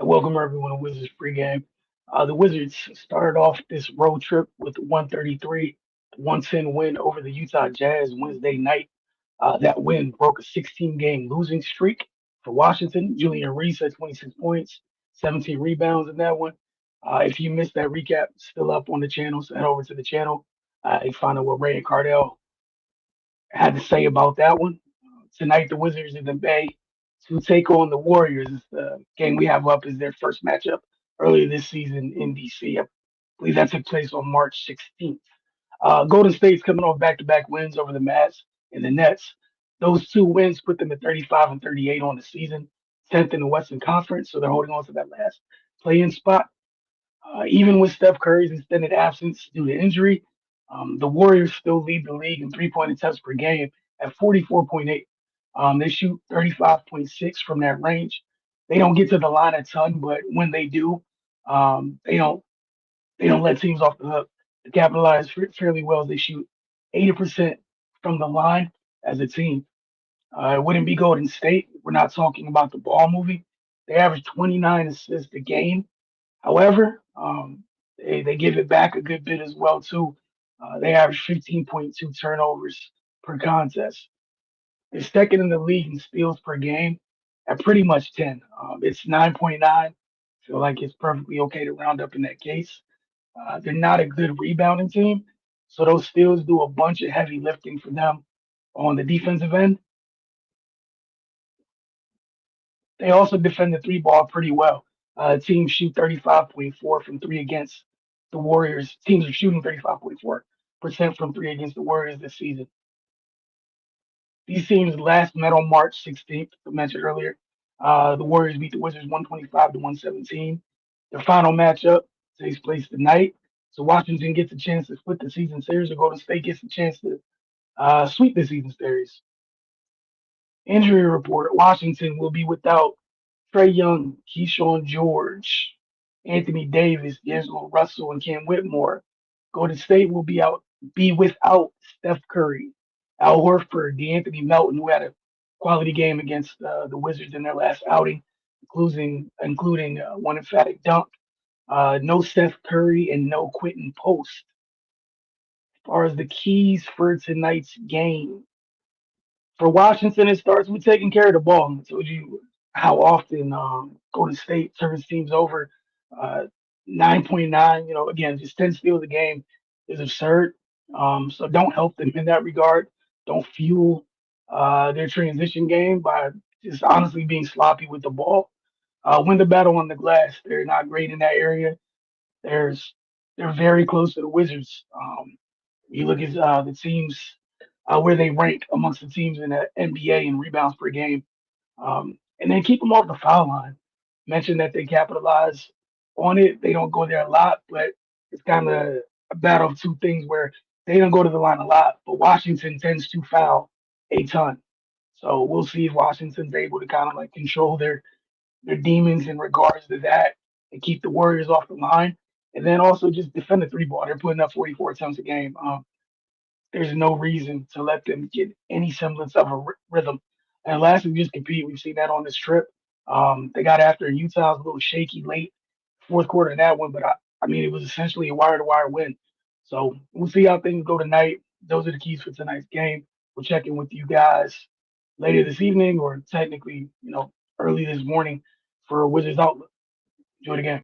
And welcome everyone to Wizards Pregame. The Wizards started off this road trip with a 133 110 win over the Utah Jazz Wednesday night. That win broke a 16-game losing streak for Washington. Julian Reese had 26 points, 17 rebounds in that one. If you missed that recap, it's still up on the channel, so head over to the channel. You find out what Ray and Cardell had to say about that one. Tonight, the Wizards in the Bay to take on the Warriors. The game we have up is their first matchup earlier this season in DC. I believe that took place on March 16th. Golden State's coming off back-to-back wins over the Mavs and the Nets. Those two wins put them at 35 and 38 on the season, 10th in the Western Conference, so they're holding on to that last play-in spot. Even with Steph Curry's extended absence due to injury, the Warriors still lead the league in three-point attempts per game at 44.8. They shoot 35.6 from that range. They don't get to the line a ton, but when they do, they don't let teams off the hook. They capitalize fairly well. They shoot 80% from the line as a team. It wouldn't be Golden State. We're not talking about the ball movie. They average 29 assists a game. However, they give it back a good bit as well too. They average 15.2 turnovers per contest. They're second in the league in steals per game at pretty much 10. It's 9.9. Feel like it's perfectly okay to round up in that case. They're not a good rebounding team, so those steals do a bunch of heavy lifting for them on the defensive end. They also defend the three ball pretty well. Teams shoot 35.4 from three against the Warriors. Teams are shooting 35.4% from three against the Warriors this season. These teams last met on March 16th, I mentioned earlier. The Warriors beat the Wizards 125 to 117. Their final matchup takes place tonight. So Washington gets a chance to split the season series, or Golden State gets a chance to sweep the season series. Injury report: Washington will be without Trey Young, Keyshawn George, Anthony Davis, D'Angelo Russell, and Cam Whitmore. Golden State will be without Steph Curry, Al Horford, DeAnthony Melton, who had a quality game against the Wizards in their last outing, including one emphatic dunk. No Steph Curry and no Quentin Post. As far as the keys for tonight's game, for Washington, it starts with taking care of the ball. I told you how often Golden State turns teams over. Uh, 9.9, again, just 10 steals a game is absurd. So don't help them in that regard. Don't fuel their transition game by just honestly being sloppy with the ball. Win the battle on the glass. They're not great in that area. There's they're very close to the Wizards. You look at the teams where they rank amongst the teams in the NBA in rebounds per game, and then keep them off the foul line. Mentioned that they capitalize on it. They don't go there a lot, but it's kind of a battle of two things where they don't go to the line a lot, but Washington tends to foul a ton. So we'll see if Washington's able to kind of like control their demons in regards to that and keep the Warriors off the line. And then also just defend the three ball. They're putting up 44 attempts a game. There's no reason to let them get any semblance of a rhythm. And lastly, just compete. We've seen that on this trip. They got after Utah's a little shaky late fourth quarter in that one, but I mean, it was essentially a wire to wire win. So we'll see how things go tonight. Those are the keys for tonight's game. We'll check in with you guys later this evening, or technically, early this morning for Wizards Outlook. Enjoy the game.